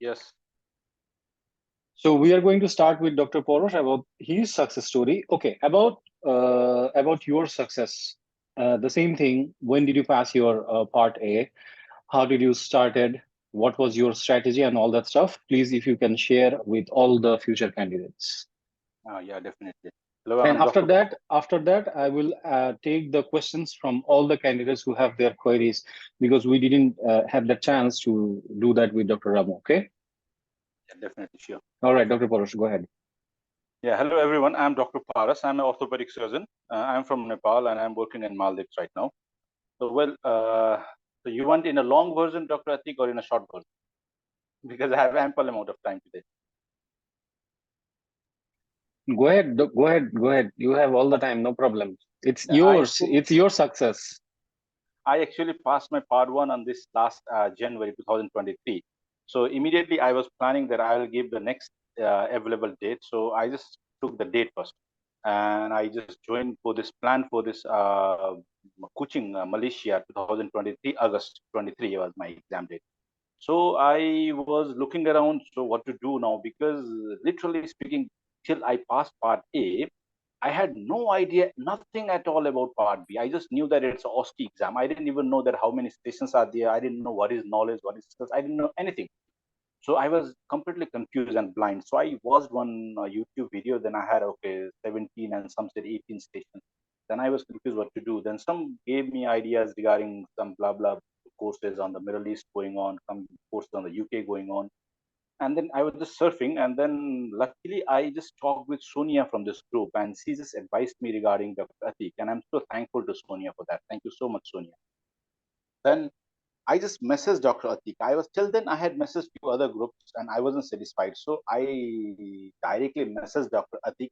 Yes. So we are going to start with Dr. Parash about his success story. Okay, about your success. The same thing. When did you pass your part A? How did you started? What was your strategy and all that stuff? Please, if you can share with all the future candidates. Yeah, definitely. Hello, And I'm Dr. after that, I will take the questions from all the candidates who have their queries because we didn't have the chance to do that with Dr. Ramu. Okay. Yeah, definitely, sure. All right, Dr. Parash, go ahead. Yeah, hello everyone. I'm Dr. Parash. I'm an orthopedic surgeon. I'm from Nepal and I'm working in Maldives right now. So you want in a long version, Dr. Atik, or in a short version? Because I have ample amount of time today. Go ahead. Go ahead. Go ahead. You have all the time. No problem. It's Yeah, I yours. actually, It's your success. I actually passed my part one on this last January 2023. So immediately I was planning that I will give the next available date. So I just took the date first, and I just joined for this plan for this coaching Malaysia 2023 August 23 was my exam date. So I was looking around, so what to do now? Because literally speaking, till I passed part A, I had no idea, nothing at all about part B. I just knew that it's an OSCE exam. I didn't even know that how many stations are there. I didn't know what is knowledge, what is skills. I didn't know anything. So I was completely confused and blind. So I watched one YouTube video. Then I had okay 17 and some said 18 stations. Then I was confused what to do. Then some gave me ideas regarding some blah blah courses on the Middle East going on, some courses on the UK going on. And then I was just surfing, and then luckily I just talked with Sonia from this group, and she just advised me regarding Dr. Atik, and I'm so thankful to Sonia for that. Thank you so much, Sonia. Then I just messaged Dr. Atik. I was till then I had messaged few other groups and I wasn't satisfied. So I directly messaged Dr. Atik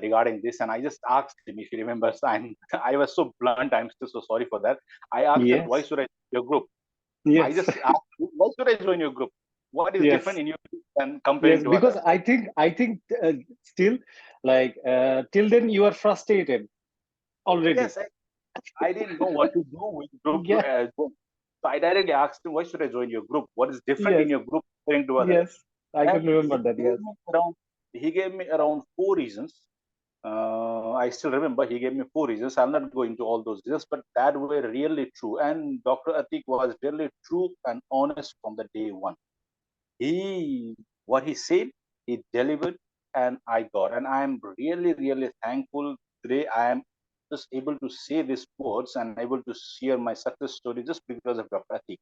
regarding this, and I just asked him if he remembers. I was so blunt. I'm still so sorry for that. I asked him why Yes. should I join your group. I Yes. just asked him, why should I join your group? What is different Yes. in your group than comparing Yes. to Because others? I think still like till then you are frustrated already. Yes, I didn't know what to do with group. Yeah. So I directly asked him, why should I join your group? What is different in Yes. your group comparing to others? Yes. I And can remember that. Yes. he gave me around four reasons. I still remember he gave me four reasons. I'll not go into all those reasons, but that were really true. And Dr. Atik was really true and honest from the day one. He what he said, he delivered, and I got. And I am really, really thankful today. I am just able to say these words and able to share my success story just because of Dr. Atik.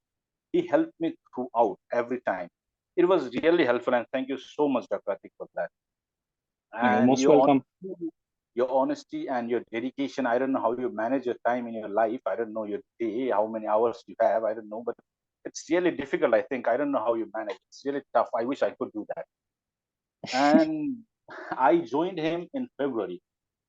He helped me throughout every time. It was really helpful, and thank you so much, Dr. Atik, for that. You're And most welcome. your honesty and your dedication. I don't know how you manage your time in your life. I don't know your day, how many hours you have. I don't know, but it's really difficult. I think I don't know how you manage. It's really tough. I wish I could do that. And I joined him in February.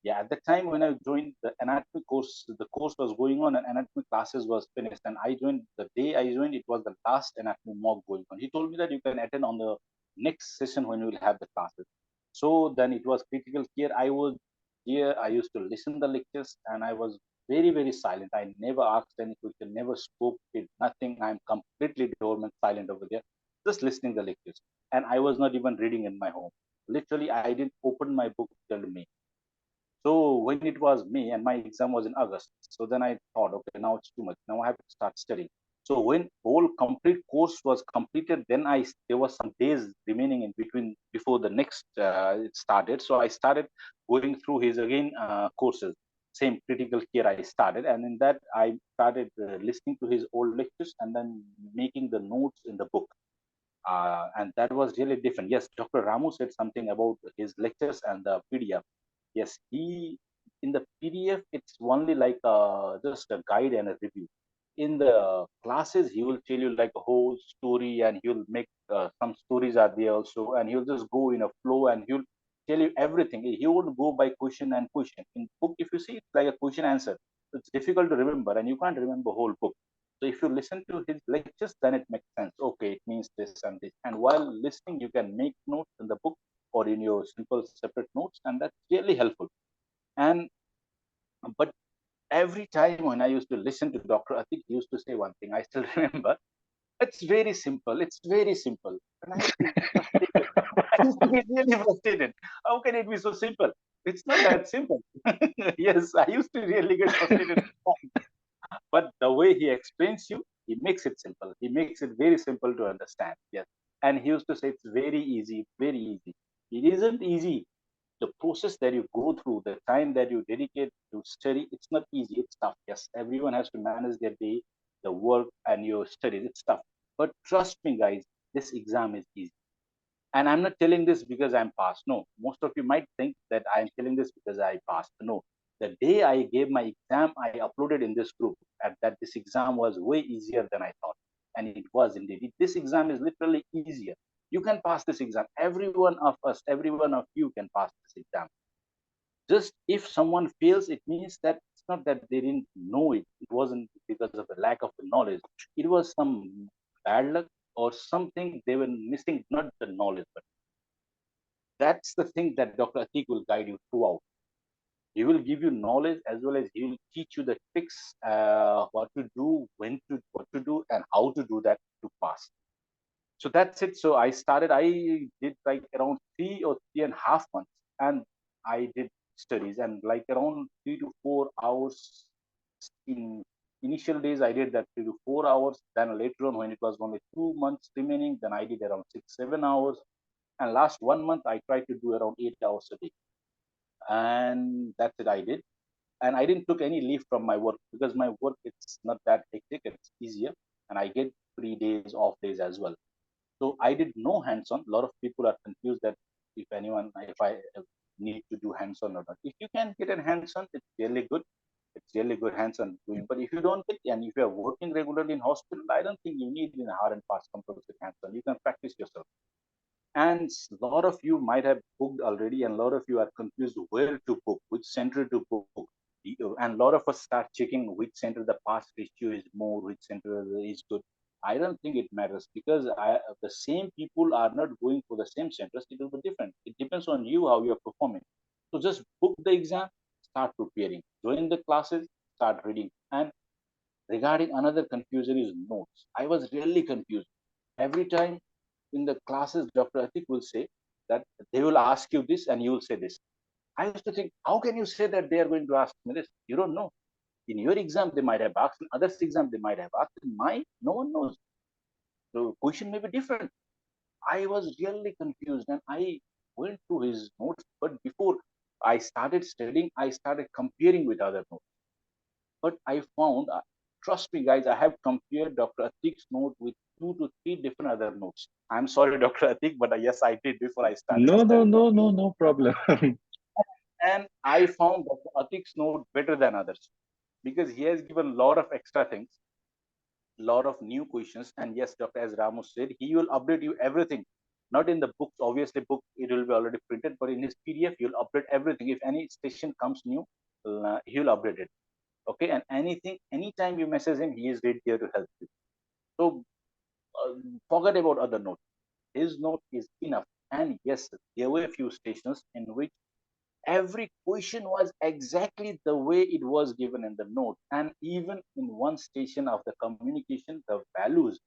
Yeah, at the time when I joined the anatomy course, the course was going on and anatomy classes was finished. And I joined the day I joined, it was the last anatomy mock going on. He told me that you can attend on the next session when we will have the classes. So then it was critical care. I was here, I used to listen the lectures and I was very, very silent. I never asked any question, never spoke, did nothing. I'm completely dormant, silent over there, just listening the lectures. And I was not even reading in my home. Literally, I didn't open my book till May. So when it was May and my exam was in August, so then I thought, okay, now it's too much. Now I have to start studying. So when whole complete course was completed, then there was some days remaining in between before the next it started. So I started going through his again courses. Same critical care I started, and in that I started listening to his old lectures and then making the notes in the book. And that was really different. Yes, Dr. Ramu said something about his lectures and the PDF. Yes, he in the PDF it's only like just a guide and a review. In the classes, he will tell you like a whole story, and he'll make some stories are there also, and he'll just go in a flow, and he'll tell you everything. He won't go by question and question. In book, if you see, it's like a question answer. It's difficult to remember, and you can't remember whole book. So if you listen to his lectures, then it makes sense. Okay, it means this and this. And while listening, you can make notes in the book or in your simple separate notes, and that's really helpful. And but every time when I used to listen to Dr. Atik, he used to say one thing. I still remember. It's very simple. It's very simple. And I used to be frustrated. I used to be really frustrated. How can it be so simple? It's not that simple. Yes, I used to really get frustrated. But the way he explains you, he makes it simple. He makes it very simple to understand. Yes. And he used to say it's very easy, very easy. It isn't easy. The process that you go through, the time that you dedicate to study, it's not easy. It's tough. Yes. Everyone has to manage their day, the work, and your studies. It's tough. But trust me, guys, this exam is easy. And I'm not telling this because I'm passed. No, most of you might think that I'm telling this because I passed. No, the day I gave my exam, I uploaded in this group and that this exam was way easier than I thought. And it was indeed. This exam is literally easier. You can pass this exam. Every one of us, every one of you can pass this exam. Just if someone fails, it means that it's not that they didn't know it. It wasn't because of the lack of the knowledge. It was some bad luck or something they were missing, not the knowledge, but that's the thing that Dr. Atik will guide you throughout. He will give you knowledge as well as he will teach you the tricks, what to do, when to, what to do, and how to do that to pass. So that's it. So I did like around 3 or 3.5 months, and I did studies and like around 3 to 4 hours in initial days. I did that 3 to 4 hours. Then later on, when it was only 2 months remaining, then I did around 6, 7 hours. And last 1 month, I tried to do around 8 hours a day. And that's it. I did. And I didn't took any leave from my work because my work it's not that hectic. It's easier, and I get 3 days off days as well. So I did no hands-on. A lot of people are confused that if I need to do hands-on or not. If you can get a hands-on, it's really good. It's really good hands-on doing. But if you don't get, and if you are working regularly in hospital, I don't think you need in hard and fast compulsory hands-on. You can practice yourself. And a lot of you might have booked already, and a lot of you are confused where to book, which center to book. And a lot of us start checking which center the pass ratio is more, which center is good. I don't think it matters because the same people are not going for the same centers. It will be different. It depends on you how you are performing. So just book the exam, start preparing, join the classes, start reading. And regarding another confusion is notes. I was really confused. Every time in the classes, Dr. Atik will say that they will ask you this and you will say this. I used to think, how can you say that they are going to ask me this? You don't know. In your exam, they might have asked. In others' exam, they might have asked. In mine, no one knows. The question may be different. I was really confused and I went through his notes. But before I started studying, I started comparing with other notes. But I found, trust me, guys, I have compared Dr. Atik's note with 2 to 3 different other notes. I'm sorry, Dr. Atik, but yes, I did before I started No, no, studying. no, no, no problem. And I found Dr. Atik's note better than others because he has given a lot of extra things, a lot of new questions. And yes, Dr. As Ramu said, he will update you everything. Not in the books, obviously, book it will be already printed, but in his PDF, he'll update everything. If any station comes new, he'll update it. Okay, and anytime you message him, he is right there to help you. So uh, forget about other notes. His note is enough. And yes, there were a few stations in which every question was exactly the way it was given in the note. And even in one station of the communication, the values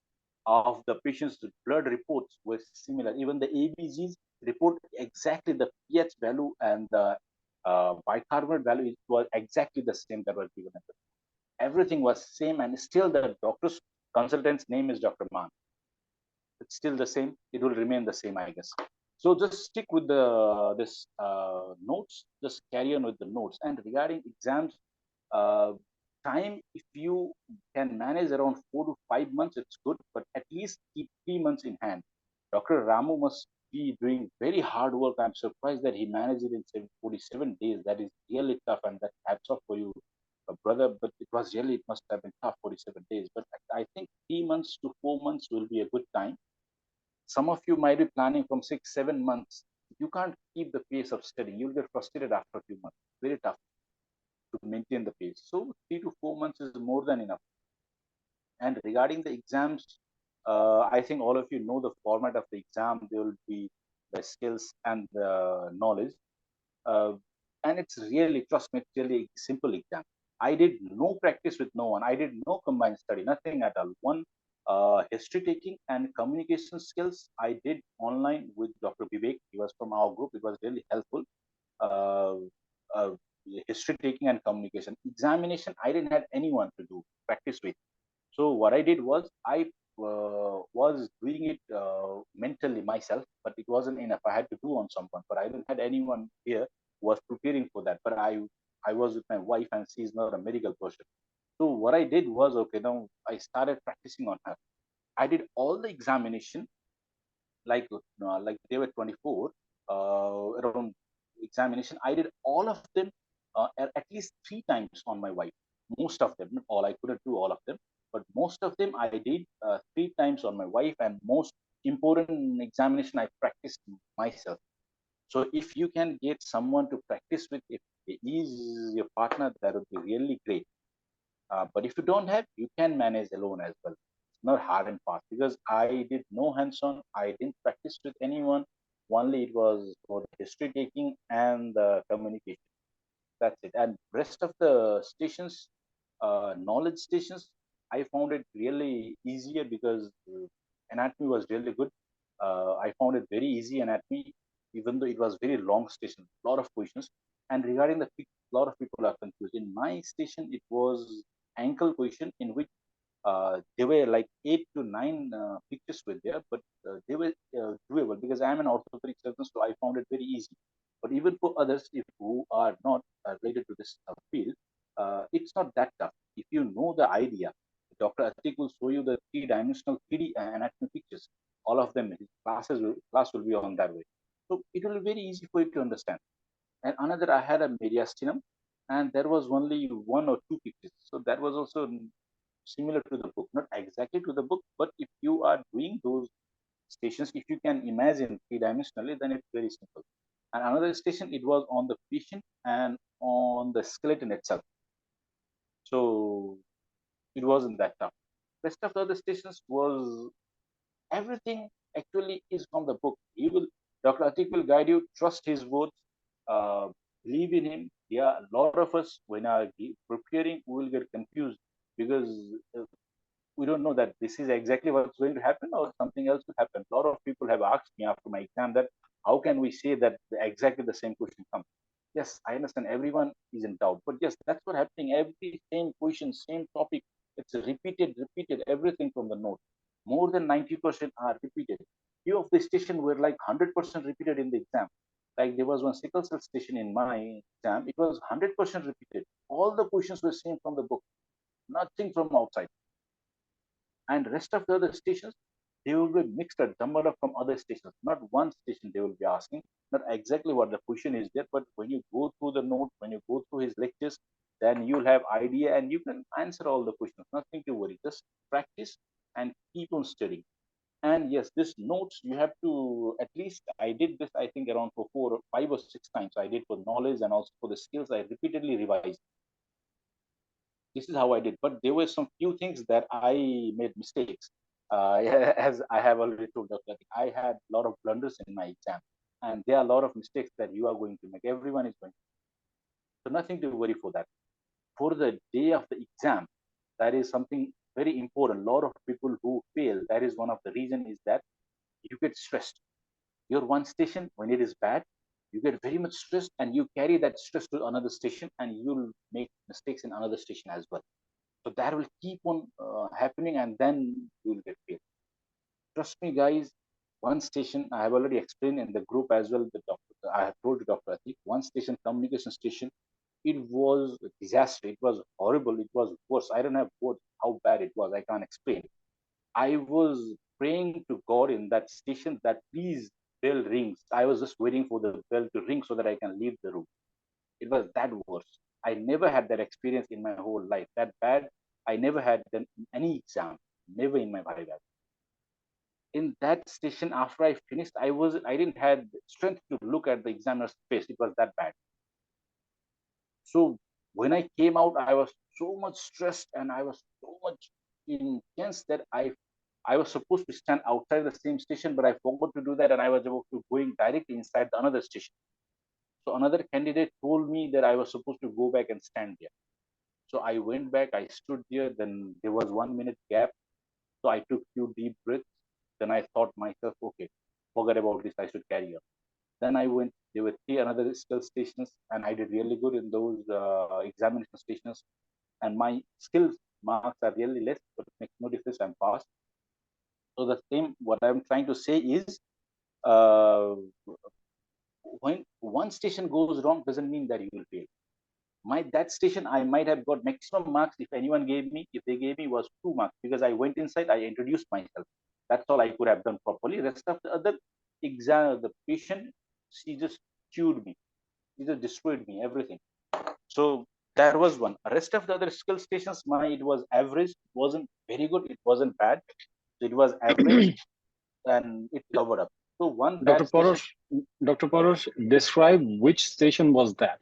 of the patient's blood reports were similar. Even the ABGs report exactly the pH value and the bicarbonate value was exactly the same that was given in the everything was same, and still the doctor's consultant's name is Dr. Man. It's still the same. It will remain the same, I guess. So just stick with the this notes. Just carry on with the notes. And regarding exams, uh, time, if you can manage around 4 to 5 months, it's good. But at least keep 3 months in hand. Dr. Ramu must be doing very hard work. I'm surprised that he managed it in 47 days. That is really tough, and that hats off for you, brother. But it must have been tough 47 days. But I think 3 months to 4 months will be a good time. Some of you might be planning from 6, 7 months. You can't keep the pace of studying. You'll get frustrated after a few months. Very tough to maintain the pace. So 3 to 4 months is more than enough. And regarding the exams, I think all of you know the format of the exam. There will be the skills and the knowledge. Uh, and it's really, trust me, it's really a simple exam. I did no practice with no one. I did no combined study, nothing at all. One History taking and communication skills I did online with Dr. Vivek. He was from our group. It was really helpful. Uh, uh, History taking and communication. Examination, I didn't have anyone to do practice with. So what I did was I was doing it mentally myself, but it wasn't enough. I had to do on someone, but I didn't had anyone here who was preparing for that. But I was with my wife, and she's not a medical person. So what I did was, okay, now I started practicing on her. I did all the examination like they were 24 around examination. I did all of them at least 3 times on my wife. Most of them, not all. I couldn't do all of them, but most of them I did 3 times on my wife. And most important examination I practiced myself. So if you can get someone to practice with, if he is your partner, that would be really great. But if you don't have, you can manage alone as well. It's not hard and fast because I did no hands-on. I didn't practice with anyone. Only it was for the history taking and the communication. That's it. And rest of the stations, knowledge stations, I found it really easier because anatomy was really good. I found it very easy anatomy, even though it was very long station, a lot of questions. And regarding the a lot of people are confused. In my station, it was ankle question in which there were like 8 to 9 pictures were there, but they were doable because I'm an orthopedic surgeon, so I found it very easy. But even for others, if who are not related to this field, it's not that tough. If you know the idea, Dr. Atik will show you the three-dimensional 3D anatomy pictures. All of them, his class will be on that way. So it will be very easy for you to understand. And another, I had a mediastinum, and there was only 1 or 2 pictures. So that was also similar to the book, not exactly to the book, but if you are doing those stations, if you can imagine three-dimensionally, then it's very simple. And another station, it was on the patient and on the skeleton itself. So it wasn't that tough. Rest of the other stations was everything actually is from the book. He will, Dr. Atik will guide you, trust his words, uh, believe in him. Yeah, a lot of us, when are preparing, we will get confused because we don't know that this is exactly what's going to happen or something else will happen. A lot of people have asked me after my exam that how can we say that exactly the same question comes? Yes, I understand everyone is in doubt, but yes, that's what happening. Every same question, same topic, it's repeated, everything from the note. More than 90% are repeated. Few of the station were like 100% repeated in the exam. Like there was one sickle cell station in my exam, it was 100% repeated. All the questions were same from the book, nothing from outside. And rest of the other stations, they will be mixed or jumbled up from other stations. Not one station they will be asking, not exactly what the question is there, but when you go through the note, when you go through his lectures, then you'll have idea and you can answer all the questions. Nothing to worry. Just practice and keep on studying. And yes, this notes you have to at least I did this I think around for 4 or 5 or 6 times. I did for knowledge and also for the skills. I repeatedly revised. This is how I did. But there were some few things that I made mistakes. As I have already told Dr. I had a lot of blunders in my exam, and there are a lot of mistakes that you are going to make. Everyone is going to. So nothing to worry for that. For the day of the exam, that is something very important. A lot of people who fail, that is one of the reason is that you get stressed. Your one station, when it is bad, you get very much stressed and you carry that stress to another station and you'll make mistakes in another station as well. So that will keep on happening and then you'll get failed. Trust me, guys, one station, I have already explained in the group as well, the doctor, I have told Dr. Atik, one station, communication station, it was a disaster. It was horrible. It was worse. I don't have words how bad it was. I can't explain. I was praying to God in that station that please bell rings. I was just waiting for the bell to ring so that I can leave the room. It was that worse. I never had that experience in my whole life. That bad. I never had done any exam. Never in my life. In that station, after I finished, I didn't have strength to look at the examiner's face. It was that bad. So when I came out, I was so much stressed and I was so much intense that I was supposed to stand outside the same station, but I forgot to do that, and I was about to going directly inside the another station. So another candidate told me that I was supposed to go back and stand there. So I went back, I stood there, then there was 1 minute gap. So I took few deep breaths. Then I thought myself, okay, forget about this. I should carry on. Then I went. There were three another skill stations, and I did really good in those examination stations. And my skills marks are really less, but it makes no difference. I'm passed. So the same. What I'm trying to say is, uh, when one station goes wrong, doesn't mean that you will fail. That station I might have got maximum marks if anyone gave me. If they gave me was 2 marks because I went inside, I introduced myself. That's all I could have done properly. Rest of the other exam, the patient, she just chewed me. She just destroyed me, everything. So that was one. Rest of the other skill stations, it was average. It wasn't very good. It wasn't bad. It was average, and it covered up. So one Dr. bad station. Parash, Dr. Parash, describe which station was that?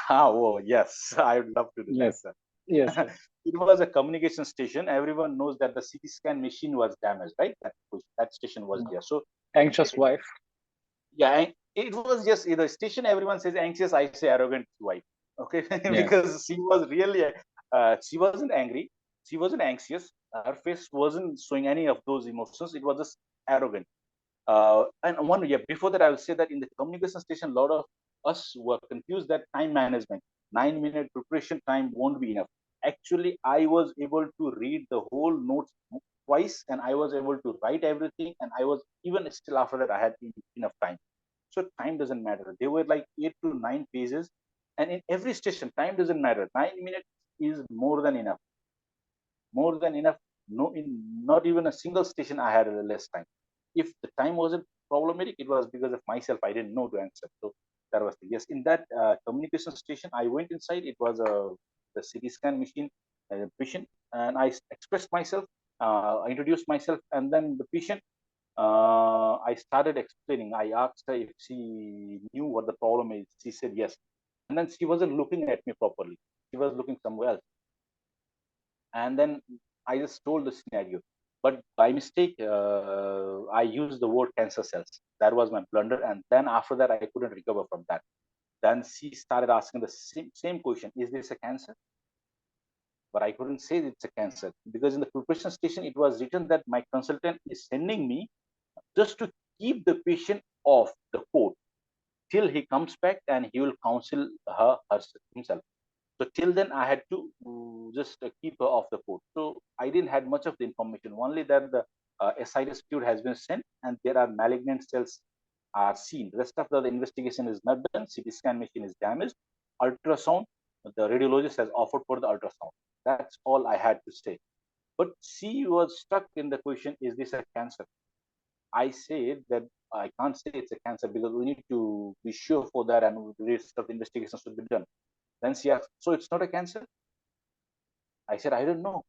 Oh yes, I would love to do that, Yes, sir. yes, yes. It was a communication station. Everyone knows that the CT scan machine was damaged, right? That station was there. So Anxious it, wife. yeah, it was just the station. Everyone says anxious. I say arrogant wife. Okay, Yes. because she was really, she wasn't angry. She wasn't anxious. Her face wasn't showing any of those emotions. It was just arrogant. And one, yeah, before that, I will say that in the communication station, a lot of us were confused that time management, 9 minute preparation time won't be enough. Actually, I was able to read the whole notes twice, and I was able to write everything, and I was even still after that, I had enough time. So time doesn't matter. They were like 8 to 9 pages, and in every station, time doesn't matter. 9 minutes is more than enough. More than enough. No, in not even a single station I had less time. If the time wasn't problematic, it was because of myself. I didn't know to answer. So that was the yes. In that communication station, I went inside. It was the CT scan machine patient, and I expressed myself. I introduced myself, and then the patient. I started explaining. I asked her if she knew what the problem is. She said yes, and then she wasn't looking at me properly. She was looking somewhere else, and then I just told the scenario. But by mistake, I used the word cancer cells. That was my blunder, and then after that, I couldn't recover from that. Then she started asking the same question: Is this a cancer? But I couldn't say it's a cancer because in the preparation station, it was written that my consultant is sending me just to keep the patient off the court till he comes back and he will counsel himself. So till then, I had to just keep her off the court. So I didn't had much of the information. Only that the ascites fluid has been sent and there are malignant cells are seen. The rest of the investigation is not done. CT scan machine is damaged. Ultrasound, the radiologist has offered for the ultrasound. That's all I had to say. But she was stuck in the question: Is this a cancer? I said that I can't say it's a cancer because we need to be sure for that, and the rest of the investigations should be done. Then she asked, "So it's not a cancer?" I said, "I don't know."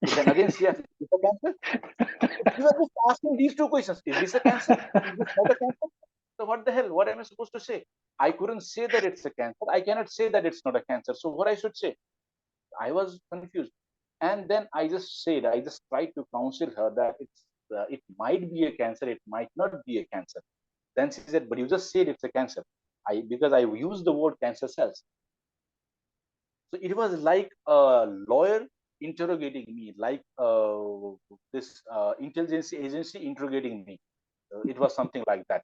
So then again she asked, "Is it a cancer?" You are just asking these two questions. Is this a cancer? Is this not a cancer? So what the hell? What am I supposed to say? I couldn't say that it's a cancer. I cannot say that it's not a cancer. So what I should say? I was confused. And then I just tried to counsel her that it might be a cancer, it might not be a cancer. Then she said, but you just said it's a cancer. Because I used the word cancer cells. So it was like a lawyer interrogating me, like this intelligence agency interrogating me. It was something like that,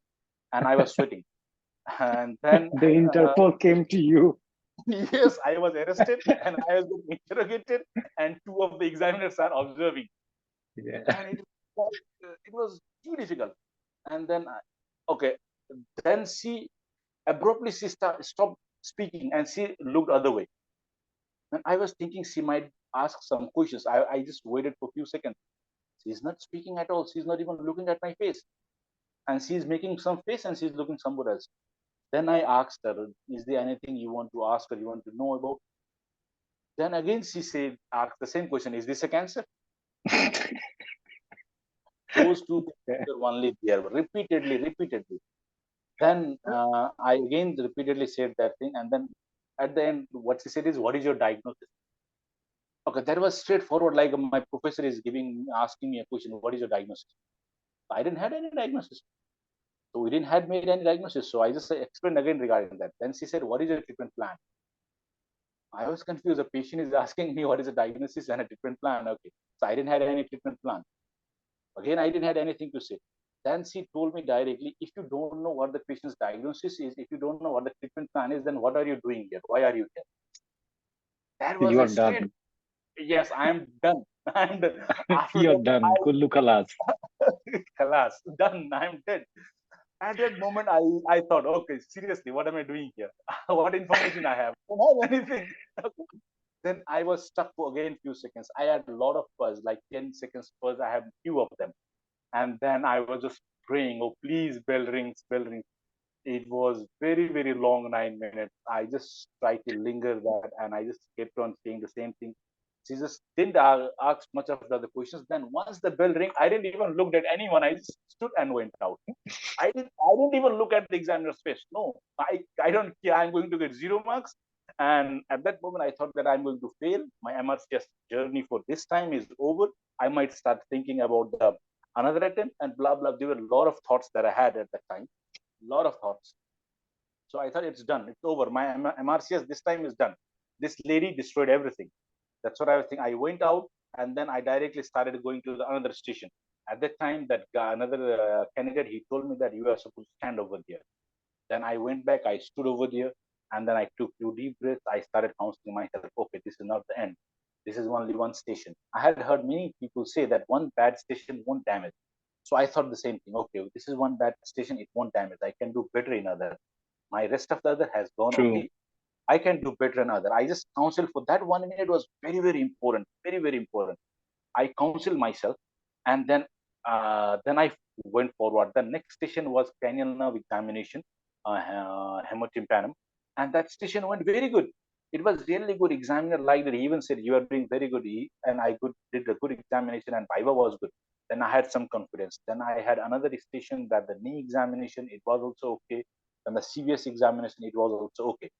and I was sweating. And then, The uh, Interpol came to you. yes, I was arrested and I was being interrogated, and two of the examiners are observing, Yeah. and it was too difficult. And then, okay, then she abruptly stopped speaking and she looked other way. And I was thinking she might ask some questions. I just waited for a few seconds. She's not speaking at all. She's not even looking at my face. And she's making some face and she's looking somewhere else. Then I asked her, is there anything you want to ask or you want to know about? Then again she said, asked the same question, is this a cancer? Those two things were only there, repeatedly. Then I again repeatedly said that thing. And then at the end, what she said is, what is your diagnosis? Okay, that was straightforward. Like my professor is asking me a question, what is your diagnosis? I didn't have any diagnosis. So we didn't had made any diagnosis. So I just explained again regarding that. Then she said, what is your treatment plan? I was confused. The patient is asking me what is a diagnosis and a treatment plan. Okay. So I didn't have any treatment plan. Again, I didn't have anything to say. Then she told me directly, if you don't know what the patient's diagnosis is, if you don't know what the treatment plan is, then what are you doing here? Why are you here? That was You a are straight, done. yes, I am done. And after You're that, done. Kullu kalas. Kalas, done. I'm dead. At that moment, I thought, okay, seriously, what am I doing here? What information I have? I don't have anything. Then I was stuck for again few seconds. I had a lot of buzz, like 10 seconds buzz. I have few of them. And then I was just praying, oh, please, bell rings, bell rings. It was very, very long 9 minutes. I just tried to linger that and I just kept on saying the same thing. She just didn't ask much of the other questions. Then once the bell rang, I didn't even look at anyone. I just stood and went out. I didn't even look at the examiner's face. No, I don't care. I'm going to get 0 marks. And at that moment, I thought that I'm going to fail. My MRCS journey for this time is over. I might start thinking about the another attempt and blah blah. There were a lot of thoughts that I had at that time. A lot of thoughts. So I thought it's done. It's over. My MRCS this time is done. This lady destroyed everything. That's what I was thinking. I went out and then I directly started going to the another station. At that time, that guy, another candidate, he told me that you are supposed to stand over there. Then I went back, I stood over there, and then I took few deep breaths. I started counseling myself. Okay, this is not the end. This is only one station. I had heard many people say that one bad station won't damage. So I thought the same thing. Okay, this is one bad station, it won't damage. I can do better in other. My rest of the other has gone True. okay. I can do better in other. I just counseled for that 1 minute was very, very important. Very, very important. I counseled myself, and then I went forward. The next station was cranial nerve examination, hemotympanum, and that station went very good. It was really good. Examiner liked it. He even said you are doing very good, and I did a good examination, and Viva was good. Then I had some confidence. Then I had another station that the knee examination it was also okay. Then the CVS examination it was also okay.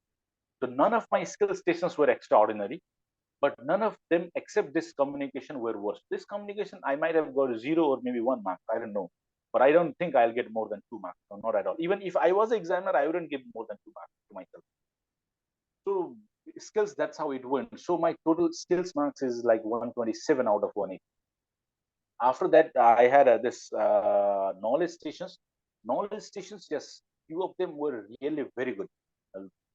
So none of my skill stations were extraordinary, but none of them except this communication were worse. This communication, I might have got 0 or maybe 1 mark. I don't know. But I don't think I'll get more than 2 marks. No, not at all. Even if I was an examiner, I wouldn't give more than 2 marks to myself. So skills, that's how it went. So my total skills marks is like 127 out of 180. After that, I had this knowledge stations. Knowledge stations, yes, few of them were really very good.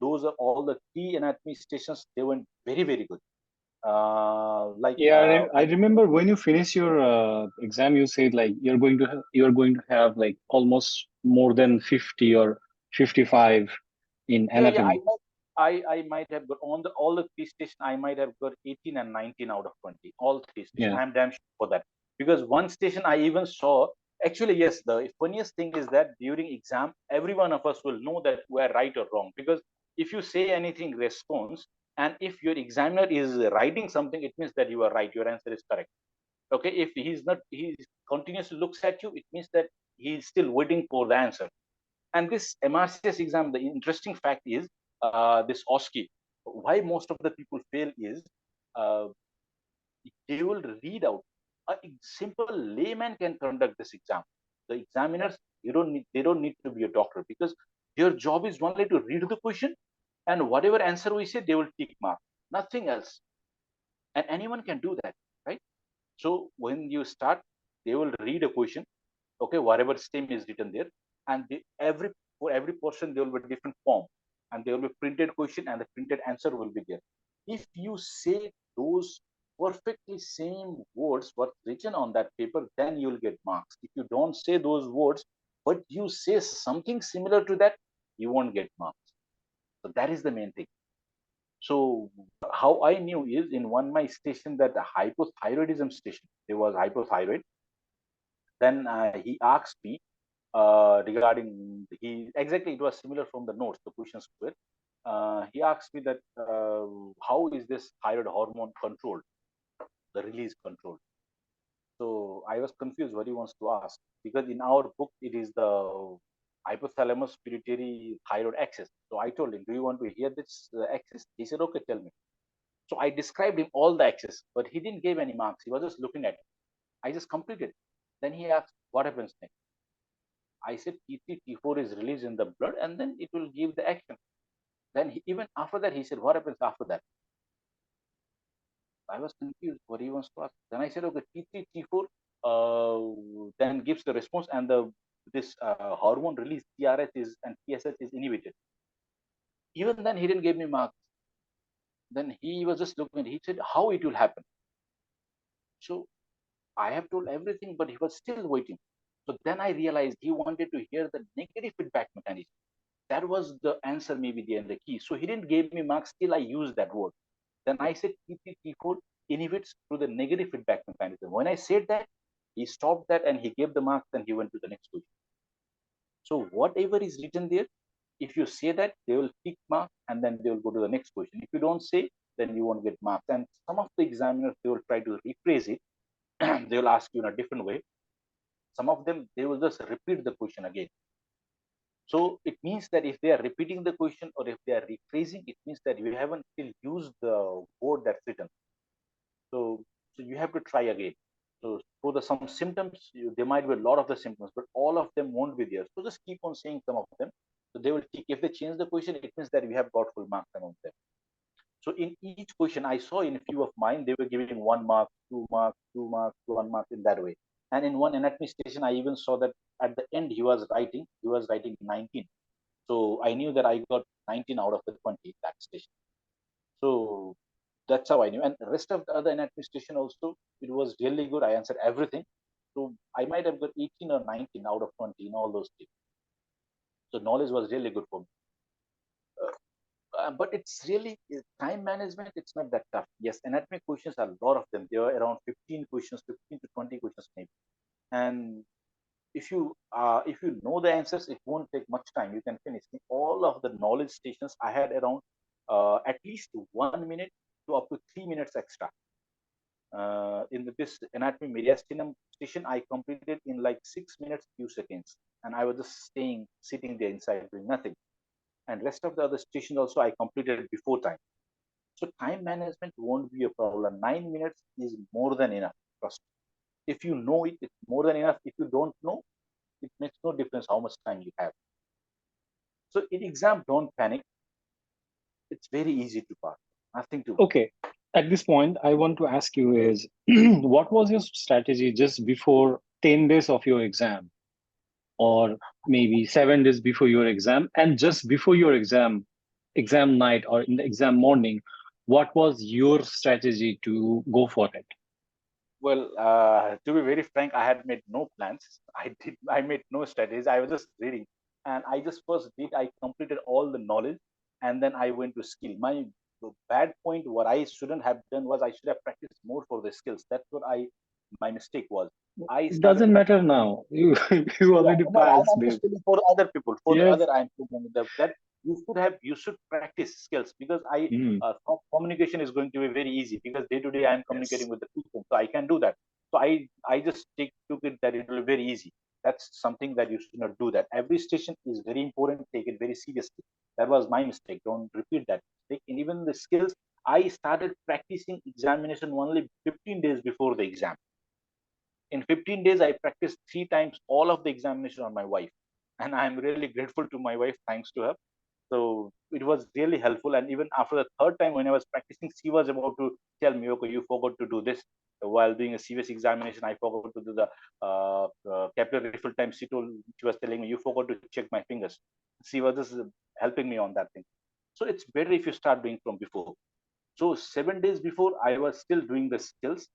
Those are all the key anatomy stations. They went very, very good. Like Yeah, I remember when you finish your exam, you said like you're going to have like almost more than 50 or 55 in yeah, anatomy. I might have got on the all the three stations. I might have got 18 and 19 out of 20. All three stations. Yeah. I'm damn sure for that because one station I even saw. Actually, yes. The funniest thing is that during exam, every one of us will know that we're right or wrong because if you say anything response and if your examiner is writing something, it means that you are right. Your answer is correct. Okay. If he's not, he continuously looks at you. It means that he's still waiting for the answer. And this MRCS exam, the interesting fact is this OSCE. Why most of the people fail is uh, they will read out. A simple layman can conduct this exam. The examiners, they don't need to be a doctor because their job is only to read the question and whatever answer we say, they will tick mark. Nothing else. And anyone can do that, right? So when you start, they will read a question, okay, whatever stem is written there, and for every portion there will be a different form, and there will be printed question and the printed answer will be there. If you say those perfectly same words what's written on that paper, then you'll get marks. If you don't say those words, but you say something similar to that, you won't get marks. So that is the main thing. So how I knew is in one my station that the hypothyroidism station, there was hypothyroid. Then he asked me regarding he exactly it was similar from the notes the questions were. He asked me that how is this thyroid hormone controlled, the release controlled. So I was confused what he wants to ask because in our book it is the hypothalamus pituitary thyroid axis. So I told him, do you want to hear this axis? He said, okay, tell me. So I described him all the axis, but he didn't give any marks. He was just looking at it. I just completed it. Then he asked, what happens next? I said T3, T4 is released in the blood and then it will give the action. Then even after that, he said, what happens after that? I was confused what he wants to ask. Then I said, okay, T3, T4, then gives the response, and this hormone release TRH is and TSH is inhibited. Even then, he didn't give me marks. Then he was just looking at it. He said, how it will happen? So I have told everything, but he was still waiting. So then I realized he wanted to hear the negative feedback mechanism. That was the answer, maybe the key. So he didn't give me marks till I used that word. Then I said T3, T4 inhibits through the negative feedback mechanism. When I said that, he stopped that and he gave the marks, and he went to the next question. So whatever is written there, if you say that, they will tick mark and then they will go to the next question. If you don't say, then you won't get marks. And some of the examiners, they will try to rephrase it. They will ask you in a different way. Some of them, they will just repeat the question again. So it means that if they are repeating the question or if they are rephrasing, it means that you haven't still used the word that's written. So you have to try again. So for some symptoms, there might be a lot of the symptoms, but all of them won't be there. So just keep on saying some of them. So they will tick. If they change the question, it means that we have got full marks among them. So in each question, I saw in a few of mine, they were giving 1 mark, 2 marks, 2 marks, 1 mark in that way. And in one anatomy station, I even saw that at the end he was writing 19. So I knew that I got 19 out of the 20 that station. So that's how I knew. And the rest of the other anatomy station also, it was really good. I answered everything. So I might have got 18 or 19 out of 20 in all those things. So knowledge was really good for me. But it's really time management. It's not that tough. Yes, anatomy questions are a lot of them. There are around 15 questions, 15 to 20 questions maybe. And if you know the answers, it won't take much time. You can finish. In all of the knowledge stations, I had around at least 1 minute to up to 3 minutes extra. In this anatomy mediastinum station, I completed in like 6 minutes, few seconds, and I was just sitting there inside doing nothing. And rest of the other stations also I completed before time. So time management won't be a problem. 9 minutes is more than enough. Trust. If you know it, it's more than enough. If you don't know, it makes no difference how much time you have. So in exam, don't panic. It's very easy to pass. Nothing to. Okay. At this point, I want to ask you is what was your strategy just before 10 days of your exam, or maybe 7 days before your exam, and just before your exam night or in the exam morning, what was your strategy to go for it? Well, to be very frank, I had made no plans. I made no strategies. I was just reading, and I just first did. I completed all the knowledge, and then I went to skill. My bad point, what I shouldn't have done was I should have practiced more for the skills. That's what my mistake was. I It started doesn't matter practicing. now. You Yeah, already no, passed, I'm babe. just telling for other people, for the Yes. other I'm telling that you should practice skills, because Mm, communication is going to be very easy, because day to day I'm yes. communicating with the people, so I can do that. So I just took it that it will be very easy. That's something that you should not do. That every station is very important. Take it very seriously. That was my mistake. Don't repeat that mistake. And even the skills, I started practicing examination only 15 days before the exam. In 15 days, I practiced 3 times all of the examination on my wife. And I'm really grateful to my wife, thanks to her. So it was really helpful. And even after the third time, when I was practicing, she was about to tell me, okay, you forgot to do this. While doing a CVS examination, I forgot to do the capillary refill time. She was telling me, you forgot to check my fingers. She was just helping me on that thing. So it's better if you start doing from before. So 7 days before, I was still doing the skills,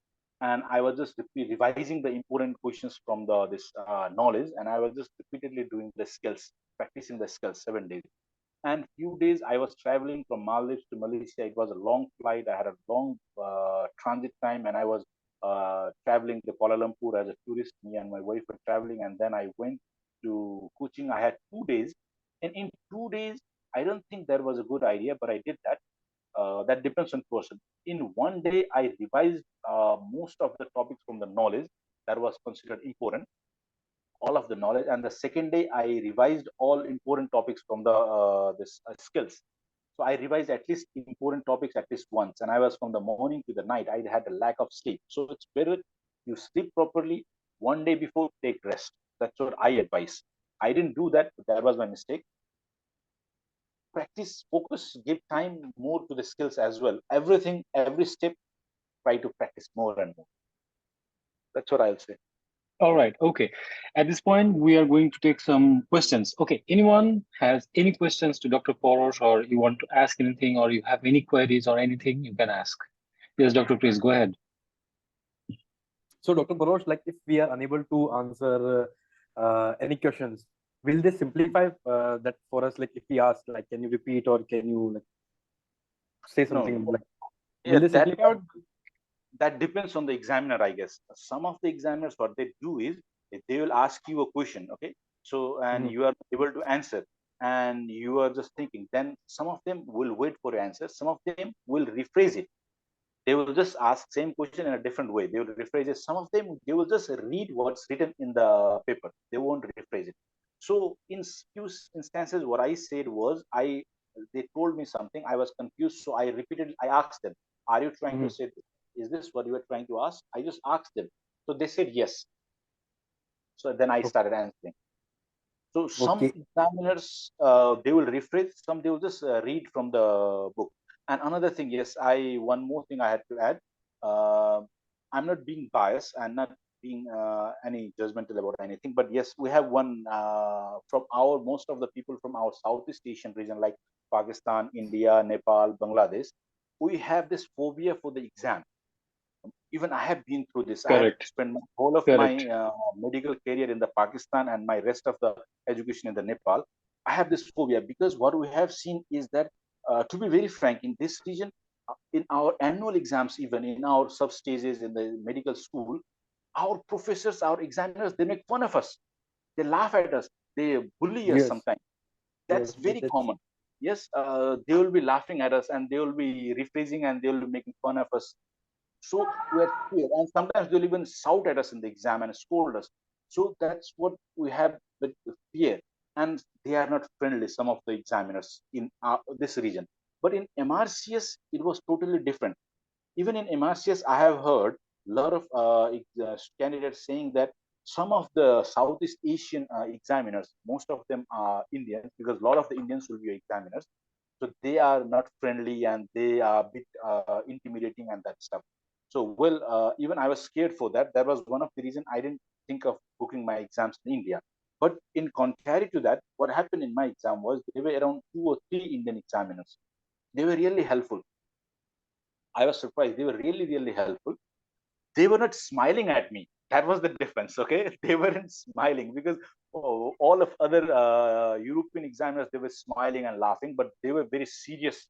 and I was just revising the important questions from this knowledge, and I was just repeatedly doing the skills, practicing the skills 7 days. And few days I was traveling from Maldives to Malaysia. It was a long flight. I had a long transit time, and I was traveling to Kuala Lumpur as a tourist. Me and my wife were traveling, and then I went to Kuching. I had 2 days, and in 2 days, I don't think that was a good idea, but I did that. That depends on person. In one day, I revised most of the topics from the knowledge that was considered important, all of the knowledge. And the second day, I revised all important topics from the this skills. So I revised at least important topics at least once. And I was from the morning to the night. I had a lack of sleep. So it's better you sleep properly. One day before, take rest. That's what I advise. I didn't do that. But that was my mistake. Practice, focus, give time more to the skills as well. Everything, every step, try to practice more and more. That's what I'll say. All right. Okay. At this point, we are going to take some questions. Okay. Anyone has any questions to Dr. Parash, or you want to ask anything, or you have any queries or anything, you can ask. Yes, Doctor, please go ahead. So, Dr. Parash, like if we are unable to answer any questions, will they simplify that for us? Like if we ask, like, can you repeat or can you like say something? No. Like, Yeah, will they simplify? that depends on the examiner, I guess. Some of the examiners, what they do is they will ask you a question, okay? So, and you are able to answer, and you are just thinking. Then some of them will wait for your answer. Some of them will rephrase it. They will just ask same question in a different way. They will rephrase it. Some of them, they will just read what's written in the paper. They won't rephrase it. So in few instances, what I said was, they told me something. I was confused, so I repeated. I asked them, "Are you trying to say this? Is this what you are trying to ask?" I just asked them. So they said yes. So then I started answering. So some Okay. examiners, they will rephrase, some they will just read from the book. And another thing, yes, one more thing I had to add. Uh, I'm not being biased. I'm not being any judgmental about anything. But yes, we have one from most of the people from our Southeast Asian region, like Pakistan, India, Nepal, Bangladesh. We have this phobia for the exam. Even I have been through this. I have Correct. spent whole of my Correct. medical career in the Pakistan and my rest of the education in the Nepal. I have this phobia because what we have seen is that, to be very frank, in this region, in our annual exams, even in our sub stages in the medical school, our professors, our examiners, they make fun of us. They laugh at us. They bully us Yes. sometimes. Yes. That's very That's common. Yes, they will be laughing at us and they will be rephrasing and they will be making fun of us. So we're fear, and sometimes they'll even shout at us in the exam and scold us. So that's what we have with fear, and they are not friendly. Some of the examiners in this region, but in MRCS it was totally different. Even in MRCS, I have heard a lot of candidates saying that some of the Southeast Asian examiners, most of them are Indians, because a lot of the Indians will be examiners. So they are not friendly and they are a bit intimidating and that stuff. So, well, even I was scared for that. That was one of the reason I didn't think of booking my exams in India. But in contrary to that, what happened in my exam was there were around 2 or 3 Indian examiners. They were really helpful. I was surprised. They were really, really helpful. They were not smiling at me. That was the difference. Okay, they weren't smiling because all of other European examiners, they were smiling and laughing, but they were very serious,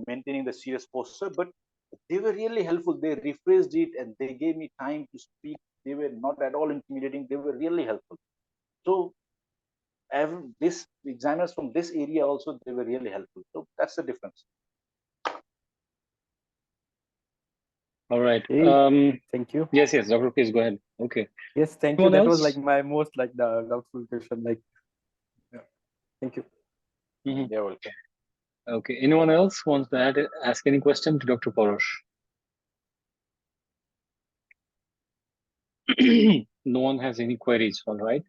maintaining the serious posture. But they were really helpful. They rephrased it and they gave me time to speak. They were not at all intimidating. They were really helpful. So this examiners from this area also, they were really helpful. So that's the difference. All right. okay. Thank you. Yes, Doctor, please go ahead. Okay. Yes, thank you. Anyone That was else? like my most like the doubtful question. Like, yeah. Thank you. You're welcome. Okay. Anyone else wants to ask any question to Dr. Parash? No one has any queries. All right.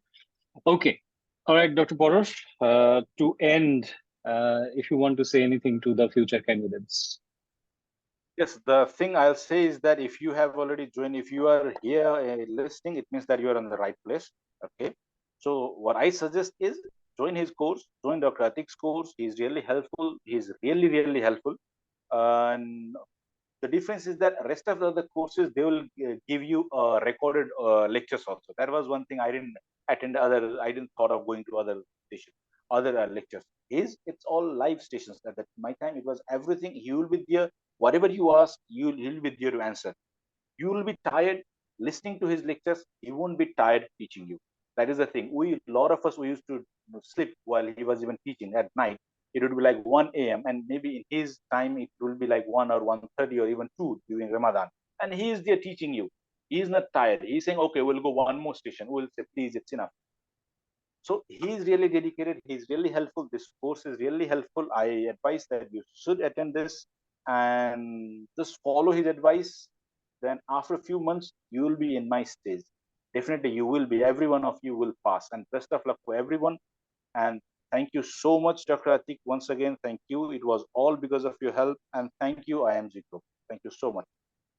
Okay. All right, Dr. Parash, to end, if you want to say anything to the future candidates. Yes, the thing I'll say is that if you have already joined, if you are here listening, it means that you are in the right place. Okay. So what I suggest is join his course, join Dr. Atik's course. He's really helpful. He's really, really helpful. And the difference is that rest of the other courses, they will give you recorded lectures also. That was one thing I didn't attend. I didn't thought of going to other stations, other lectures. It's all live stations. At my time, it was everything. He will be there. Whatever you ask, he'll be there to answer. You will be tired listening to his lectures. He won't be tired teaching you. That is the thing. A lot of us, we used to sleep while he was even teaching at night. It would be like 1 a.m. and maybe in his time it will be like 1 or 1:30 or even 2 during Ramadan. And he is there teaching you. He is not tired. He's saying, okay, we'll go one more station. We'll say, please, it's enough. So he's really dedicated. He's really helpful. This course is really helpful. I advise that you should attend this and just follow his advice. Then after a few months, you will be in my stage. Definitely, you will be. Every one of you will pass. And best of luck for everyone. And thank you so much, Dr. Atik. Once again, thank you. It was all because of your help. And thank you. I am Ziko. Thank you so much.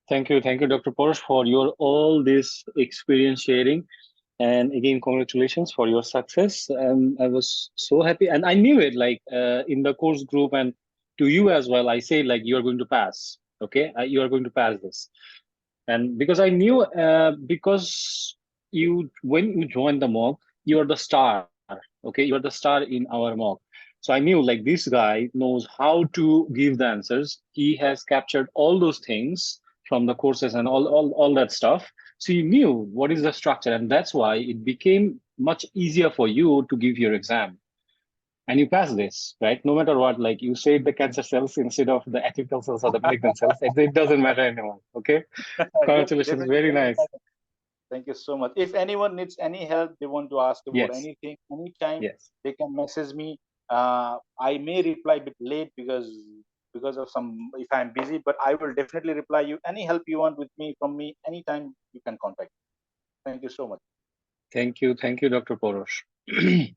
Thank you, Dr. Parash, for your all this experience sharing. And again, congratulations for your success. I was so happy, and I knew it. Like in the course group, and to you as well, I say like you are going to pass. Okay, you are going to pass this. And because I knew, because you when you join the mock, you are the star. Okay, you are the star in our mock. So I knew like this guy knows how to give the answers. He has captured all those things from the courses and all that stuff. So you knew what is the structure, and that's why it became much easier for you to give your exam. And you pass this, right? No matter what, like you said, the cancer cells instead of the atypical cells or the malignant cells, it doesn't matter anymore. Okay, Yes, congratulations, definitely. very nice. Thank you so much. If anyone needs any help, they want to ask about Yes, anything, anytime, yes. they can message me. I may reply a bit late because of some, if I'm busy, but I will definitely reply you. Any help you want with me from me, anytime you can contact me. Thank you so much. Thank you, Dr. Parash.